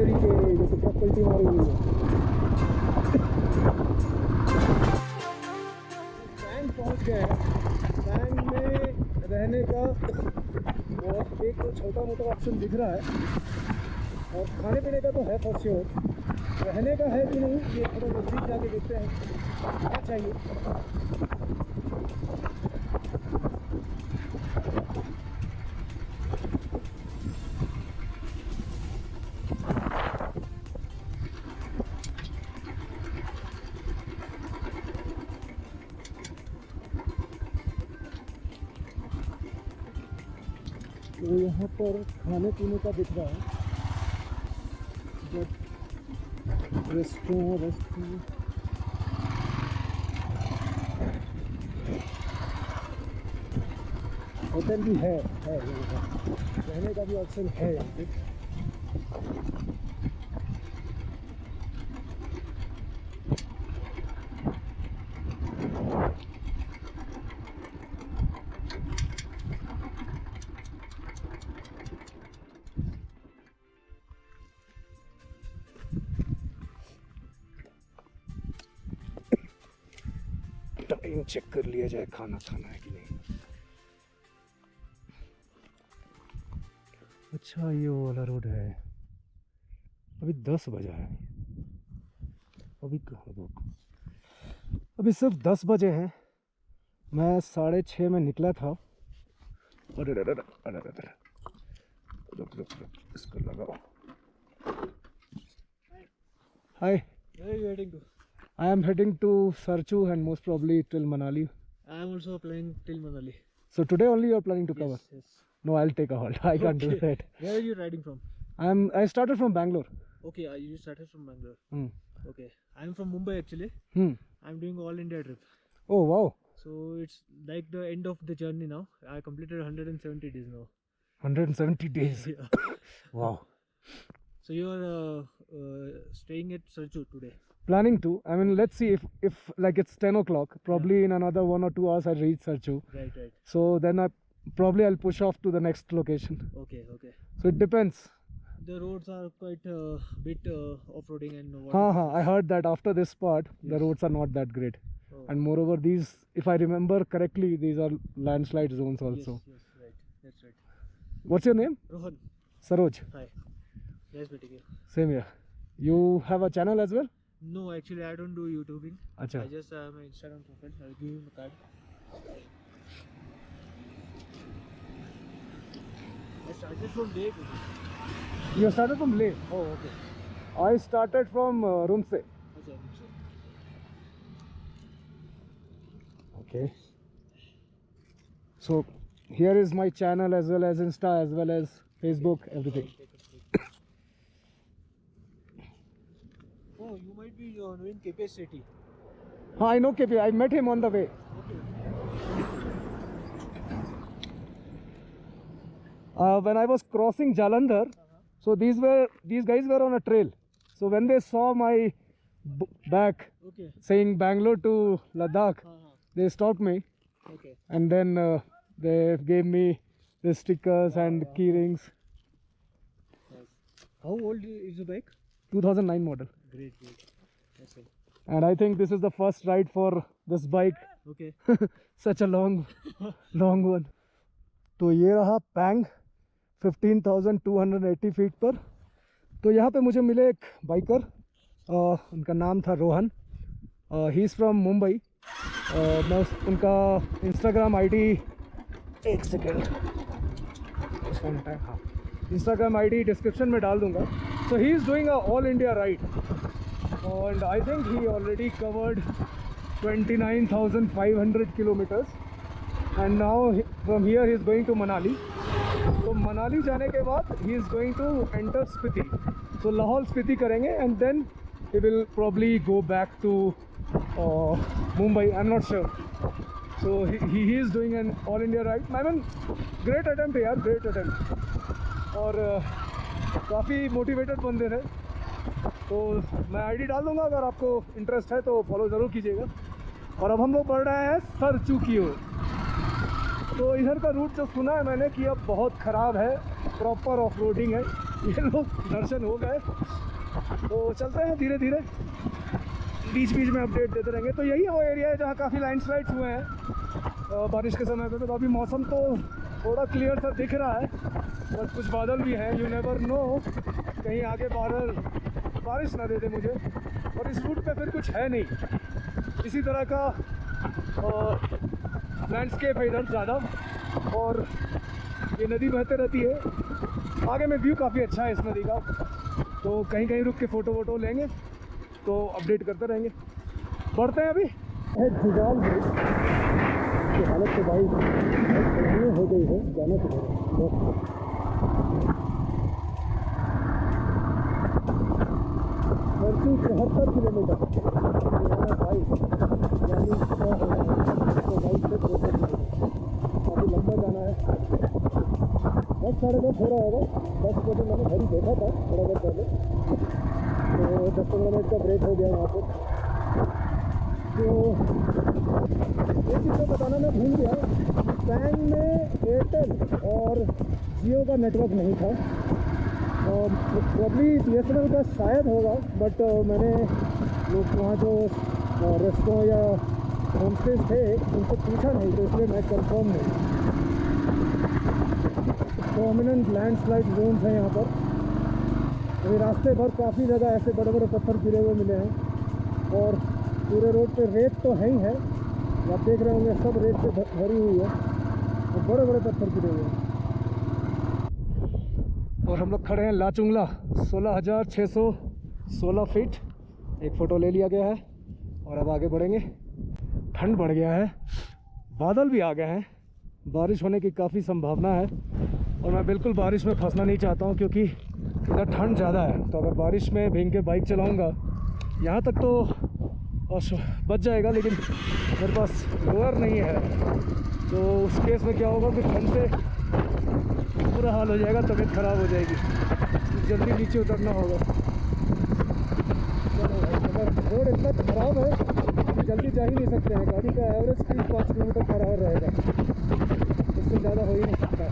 तेरी के ये तो ट्रक पलटी मारी हुई है। पैंग पहुंच गए हैं। पैंग में रहने का और एक तो छोटा मोटा ऑप्शन दिख रहा है, और खाने पीने का तो है फॉर श्योर। रहने का है कि नहीं ये थोड़ा नज़दीक जाके देखते हैं क्या चाहिए। तो यहाँ पर खाने पीने का दिख रहा है, रेस्टोरेंट होटल भी है यहाँ पर, रहने का भी ऑप्शन है यहाँ पे। टाइम चेक कर लिया जाए, खाना खाना है कि नहीं। अच्छा ये वो वाला रोड है। अभी 10 बजा है, अभी कहाँ रुक, अभी सिर्फ 10 बजे हैं। मैं 6:30 में निकला था। अरे अरे अरे अरे अरे, रुक इसको लगाओ। हाय, Where are you heading to? I am heading to Sarchu and most probably till Manali. I am also planning till Manali. So today only you are planning to cover? Yes. No, I'll take a halt. I can't do that. Where are you riding from? I started from Bangalore. Okay, you started from Bangalore. Hmm. Okay, I am from Mumbai actually. I'm doing all India trip. Oh wow. So it's like the end of the journey now. I completed 170 days now. 170 days. Yeah. Wow. So you are staying at Sarchu today? Planning to. I mean, let's see if like it's 10 o'clock. Probably in another 1 or 2 hours I'll reach Sarchu. Right. So then I'll push off to the next location. Okay. So it depends. The roads are quite bit off-roading and. I heard that after this part, the roads are not that great. Oh. And moreover, these, if I remember correctly, these are landslide zones also. Yes, right. That's right. What's your name? Rohan. Saroj. Hi. Nice meeting you. Same here. You have a channel as well? No, actually, I don't do YouTubing. Acha. I just have my Instagram profile. I'll give you the card. I started from Leh today. You started from Leh. Oh, okay. I started from Rumse. Okay. Okay. So here is my channel as well as Insta as well as Facebook, everything. Oh, you might be knowing KP City. I know KP. I met him on the way. Okay. When I was crossing Jalandhar, so these guys were on a trail. So when they saw my back Okay. saying Bangalore to Ladakh, they stopped me, Okay. and then they gave me the stickers and key rings. Nice. How old is the bike? 2009 model. Great. That's it. And I think this is the first ride for this bike. Okay. Such a long one. तो ये रहा पैंग 15,280 feet पर। तो यहाँ पे मुझे मिले एक बाइकर, उनका नाम था Rohan. He is from Mumbai. मैं उनका इंस्टाग्राम आईडी, एक सेकेंड, हाँ, इंस्टाग्राम आईडी डिस्क्रिप्शन में डाल दूंगा। So he is doing a all India ride and I think he already covered 29,500 kilometers, and now from here he is going to Manali. तो मनाली जाने के बाद he is going to enter Spiti. So Lahaul Spiti करेंगे and then he will probably go back to Mumbai. I'm not sure. So he is doing an all India ride. I mean, great attempt यार, great attempt. और काफ़ी motivated बंदे थे। तो मैं ID डाल दूंगा, अगर आपको इंटरेस्ट है तो फॉलो ज़रूर कीजिएगा। और अब हम लोग बढ़ रहे हैं सरचू की ओर। तो इधर का रूट जो सुना है मैंने कि अब बहुत ख़राब है, प्रॉपर ऑफ रोडिंग है। ये लोग दर्शन हो गए, तो चलते हैं धीरे धीरे, बीच बीच में अपडेट देते रहेंगे। तो यही वो एरिया है जहाँ काफ़ी लैंडस्लाइड्स हुए हैं बारिश के समय पे। तो अभी मौसम तो थोड़ा क्लियर सा दिख रहा है, बट कुछ बादल भी हैं, यू नेवर नो, कहीं आगे बारिश ना दे दे मुझे। और इस रूट पे फिर कुछ है नहीं इसी तरह का लैंडस्केप है इधर ज़्यादा, और ये नदी बहते रहती है। आगे में व्यू काफ़ी अच्छा है इस नदी का, तो कहीं कहीं रुक के फ़ोटो वोटो लेंगे, तो अपडेट करते रहेंगे। बढ़ते हैं अभी। जुगाल ब्रिज की हालत तो भाई हो गई है, जाना तो 74 किलोमीटर भाई, यानी 100 हो रहा है, तो बाइक से 200 किलोमीटर काफ़ी लंबा जाना है। 10 साढ़े 10 हो रहा होगा, 10 बजे मैंने घर ही देखा था थोड़ा बहुत पहले, तो 10-15 मिनट का ब्रेक हो गया वहाँ पर। तो एक चीज़ तो बताना मैं भूल गया, पैंग में एयरटेल और जियो का नेटवर्क नहीं था, और प्रॉब्ली BSNL का शायद होगा, बट मैंने लोग वहाँ जो रेस्टोरेंट या होम स्टेज थे उनसे पूछा नहीं, तो इसलिए मैं कंफर्म नहीं। प्रोमिनेंट लैंडस्लाइड जोन्स हैं यहाँ पर, अभी रास्ते भर काफ़ी जगह ऐसे बड़े बड़े पत्थर गिरे हुए मिले हैं, और पूरे रोड पे रेत तो है ही है, आप देख रहे होंगे सब रेत से भरी हुई है, और बड़े बड़े पत्थर गिरे हुए हैं। और हम लोग खड़े हैं लाचुंगला, 16,616 फीट। एक फ़ोटो ले लिया गया है, और अब आगे बढ़ेंगे। ठंड बढ़ गया है, बादल भी आ गए हैं, बारिश होने की काफ़ी संभावना है, और मैं बिल्कुल बारिश में फंसना नहीं चाहता हूँ, क्योंकि इधर ठंड ज़्यादा है। तो अगर बारिश में भीग के बाइक चलाऊँगा, यहाँ तक तो बच जाएगा, लेकिन मेरे पास लोअर नहीं है, तो उस केस में क्या होगा कि ठंड से बुरा हाल हो जाएगा, तबीयत ख़राब हो जाएगी, जल्दी नीचे उतरना होगा। चलो भाई, अगर रोड इतना ख़राब है जल्दी जा ही नहीं सकते हैं, गाड़ी का average speed 5 kilometre per hour रहेगा, इससे ज़्यादा हो ही नहीं सकता।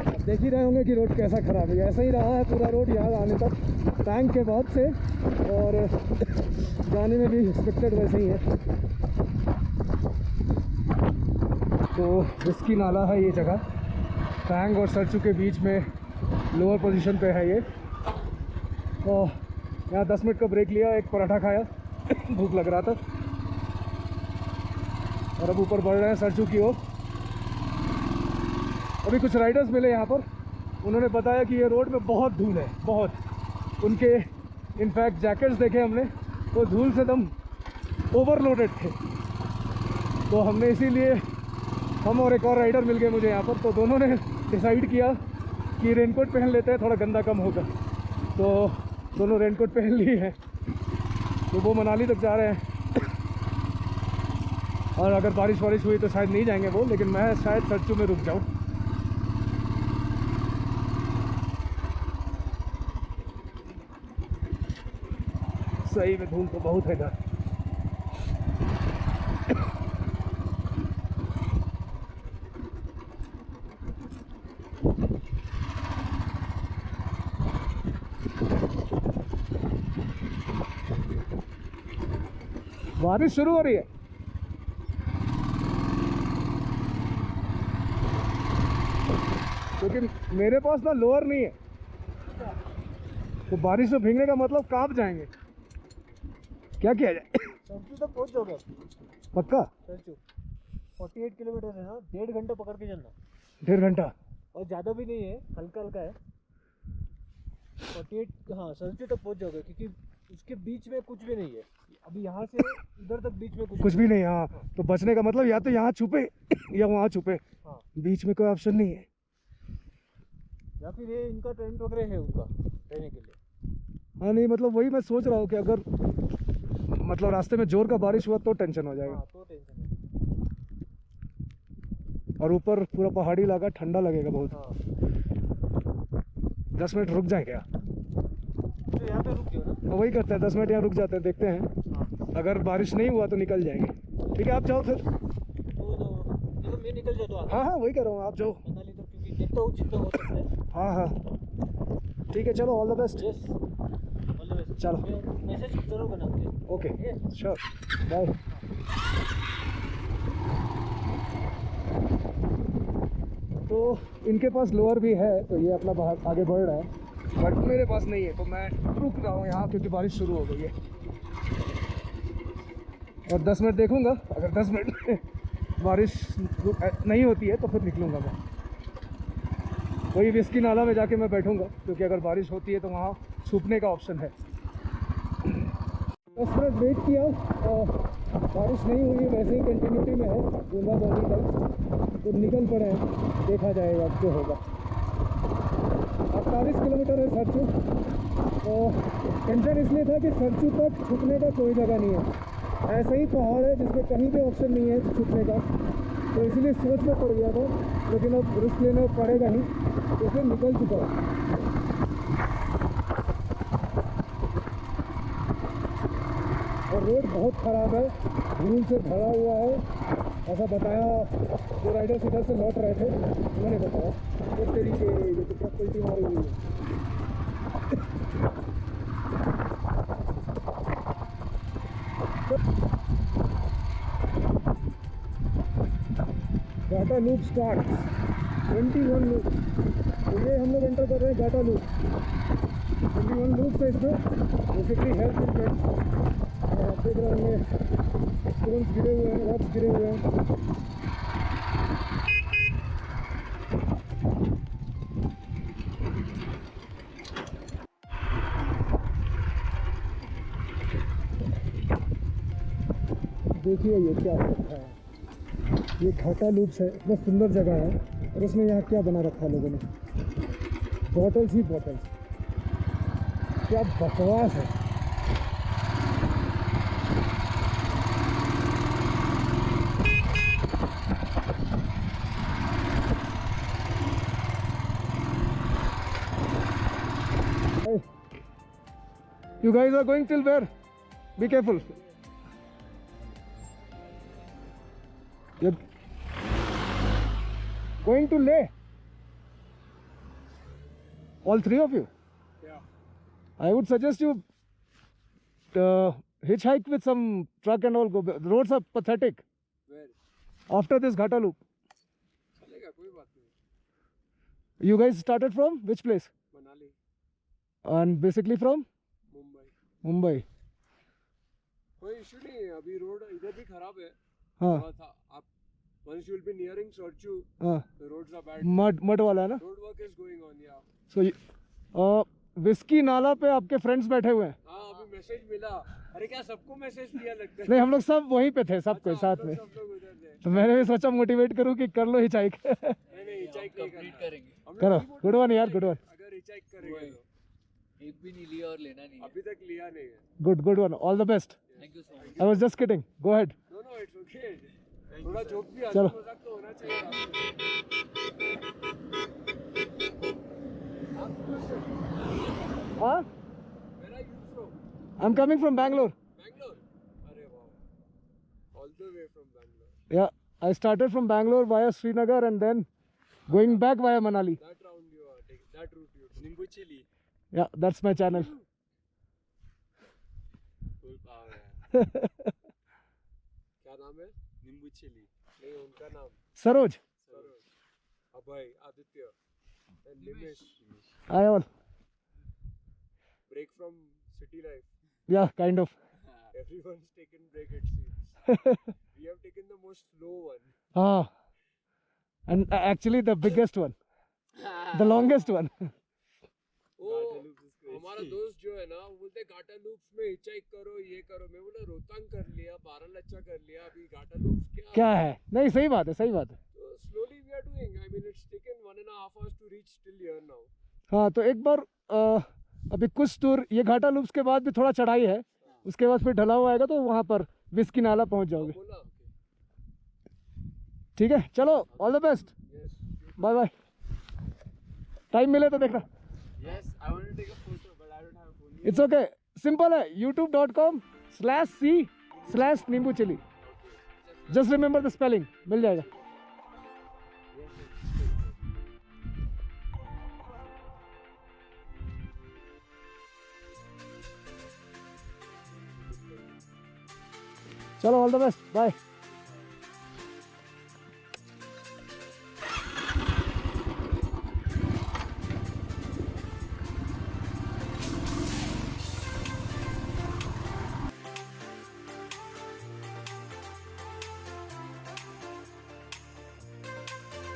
अब देख ही रहे होंगे कि रोड कैसा ख़राब है, ऐसा ही रहा है पूरा रोड यहाँ आने तक, टैंक के बाद से, और जाने में भी एक्सपेक्टेड वैसे ही है। तो रिस्की नाला है ये जगह, पैंग और सरचू के बीच में लोअर पोजीशन पे है ये। और यहाँ 10 मिनट का ब्रेक लिया, एक पराठा खाया, भूख लग रहा था, और अब ऊपर बढ़ रहे हैं सरचू की ओर। अभी कुछ राइडर्स मिले यहाँ पर, उन्होंने बताया कि ये रोड में बहुत धूल है, बहुत। उनके इनफैक्ट जैकेट्स देखे हमने, तो धूल से एकदम ओवरलोडेड थे। तो हमने इसीलिए, हम और एक और राइडर मिल गए मुझे यहाँ पर, तो दोनों ने डिसाइड किया कि रेनकोट पहन लेते हैं, थोड़ा गंदा कम होगा, तो दोनों रेनकोट पहन लिए हैं। तो वो मनाली तक जा रहे हैं, और अगर बारिश वारिश हुई तो शायद नहीं जाएंगे वो, लेकिन मैं शायद सरचू में रुक जाऊँ। सही में धूल तो बहुत है इधर। बारिश शुरू हो रही है, क्योंकि मेरे पास ना लोअर नहीं है, तो बारिश में भीगने का मतलब कांप जाएंगे। क्या किया जाए? सरचू तक पहुँच जाओगे पक्का? सरचू 48 किलोमीटर है ना, 1.5 घंटा पकड़ के चलना। 1.5 घंटा? और ज़्यादा भी नहीं है, हल्का हल्का है। 48, हाँ सरचू तक पहुँच जाओगे, क्योंकि उसके बीच में कुछ भी नहीं है। अभी यहाँ से इधर तक बीच में कुछ भी नहीं। हाँ, तो बचने का मतलब या तो यहाँ छुपे या वहाँ छुपे, हाँ, बीच में कोई ऑप्शन नहीं है। या फिर ये इनका टेंट वगैरह है उनका रहने के लिए। हाँ नहीं, मतलब वही मैं सोच रहा हूँ कि अगर मतलब रास्ते में जोर का बारिश हुआ तो टेंशन हो जाएगा। हाँ, तो टेंशन है। और ऊपर पूरा पहाड़ी इलाका, ठंडा लगेगा बहुत। हाँ, 10 मिनट रुक जाए क्या? तो यहाँ पे रुक जाओ ना। वही करते हैं, 10 मिनट यहाँ रुक जाते हैं, देखते हैं। हाँ, अगर बारिश नहीं हुआ तो निकल जाएंगे। ठीक है, आप जाओ फिर। तो मैं निकल जाता हूँ। हाँ हाँ, वही कर रहा हूँ, आप जाओ। मनाली तक, क्योंकि देखता हूँ जितना हो सकता है। हाँ हाँ ठीक है, चलो all the best. Yes, all the best. चलो मैसेज जरूर करना मुझे। Okay sure, bye. तो इनके पास लोअर भी है, तो ये अपना बाहर आगे बढ़ रहा है, बट मेरे पास नहीं है, तो मैं रुक रहा हूँ यहाँ क्योंकि बारिश शुरू हो गई है। और 10 मिनट देखूँगा, अगर 10 मिनट में बारिश नहीं होती है तो फिर निकलूँगा मैं। वही विस्की नाला में जाके मैं बैठूँगा, क्योंकि अगर बारिश होती है तो वहाँ छुपने का ऑप्शन है। 10 मिनट वेट किया, बारिश नहीं हुई, वैसे ही कंटिन्यूटी में है बूंदाबांदी टाइप, तो निकल पड़े हैं, देखा जाएगा जो होगा। 48 किलोमीटर है सरचू, तो टेंशन इसलिए था कि सरचू तक छुपने का कोई जगह नहीं है, ऐसे ही पहाड़ है जिसमें कहीं भी ऑप्शन नहीं है छुपने का, तो इसलिए सोच में पड़ गया था, लेकिन अब रिस्क लेना पड़ेगा ही, तो फिर निकल चुका है। और रोड बहुत ख़राब है, धूल से भरा हुआ है, ऐसा बताया जो राइडर्स इधर से लौट रहे थे उन्होंने बताया। तो तरीके ये तो ट्रक पलटी मारी हुई है। घाटा लूप स्टार्ट 21 लूप, तो ये हम लोग एंटर कर रहे हैं घाटा लूप। 21 लूप है इसमें, बेसिकली हेल्थ इन्वेंट्स देख रहे होंगे, स्टोन्स गिरे हुए हैं, रॉक्स गिरे हुए हैं। देखिए ये क्या रखा है, ये घाटा लूप्स है, इतना सुंदर जगह है, और इसमें यहाँ क्या बना रखा है लोगों ने, बॉटल्स ही बॉटल्स, क्या बकवास है। You guys are going till where? Be careful. You're going to Leh? All three of you? Yeah. I would suggest you hitchhike with some truck and all. Go. The roads are pathetic. Where? After this Ghata loop. चलेगा, कोई बात नहीं। You guys started from which place? Manali, And basically from Mumbai. Mumbai. कोई issue नहीं है, अभी road इधर भी खराब है। हाँ थोड़ा सा आप once you will be nearing Sorchu, हाँ, the roads are bad. Mud वाला है ना। Road work is going on, yeah. So whisky नाला पे आपके फ्रेंड्स बैठे हुए हैं? हाँ, अभी मैसेज मिला। अरे क्या सबको मैसेज दिया लगता है? नहीं, हम लोग सब वहीं पे थे, सब कोई साथ में, सब लोग उधर थे। तो मैंने भी सोचा मोटिवेट करूं कि कर लो हिचाइक। नहीं हिचाइक नहीं करेंगे। करो, गुड वन यार, गुड वन। अगर हिचाइक करेंगे तो एक भी नहीं लिया और लेना नहीं है। अभी तक लिया नहीं है। Good one, all the best. Thank you so much. I was just kidding, go ahead. No it's okay, थोड़ा जोक भी चलो। हंसी मजाक तो होना चाहिए। हाँ, Where are you from? I am coming from Bangalore. Bangalore? अरे वाह, all the way from Bangalore. Yeah I started from Bangalore via Srinagar and then going back via Manali. That round you are taking, that route you are taking. Nimbu chili. या that's my channel. Full power है। क्या नाम है? नींबू chilli. नहीं, उनका नाम Saroj, Saroj, Abhay, Aditya and Nimesh. I all, Break from city life. या kind of. Everyone's taken break it seems. We have taken the most slow one. हाँ, and actually the biggest one, the longest one. ओ, हमारा दोस्त जो है ना, वो बोलते घाटा लूप्स में हिचाइक करो, ये करो। मैं बोला रोहतांग कर लिया, बारालाचा कर लिया, अभी घाटा लूप्स क्या है? नहीं, सही बात है, सही बात है। So slowly we are doing. I mean, it's taken 1.5 hours to reach till here now. हाँ, तो एक बार अभी कुछ दूर ये घाटा लूप्स के बाद भी थोड़ा चढ़ाई है, उसके बाद फिर ढला हुआ आएगा तो वहाँ पर विस्की नाला पहुँच जाओगे। बोला ठीक है, चलो, all the best, yes. Bye bye. Time मिले तो देखना। Yes, I want to take a photo, but I don't have a phone. It's okay, simple है, youtube.com/c/nimbuchili। Just remember the spelling, मिल जाएगा। चलो ऑल द बेस्ट, बाय।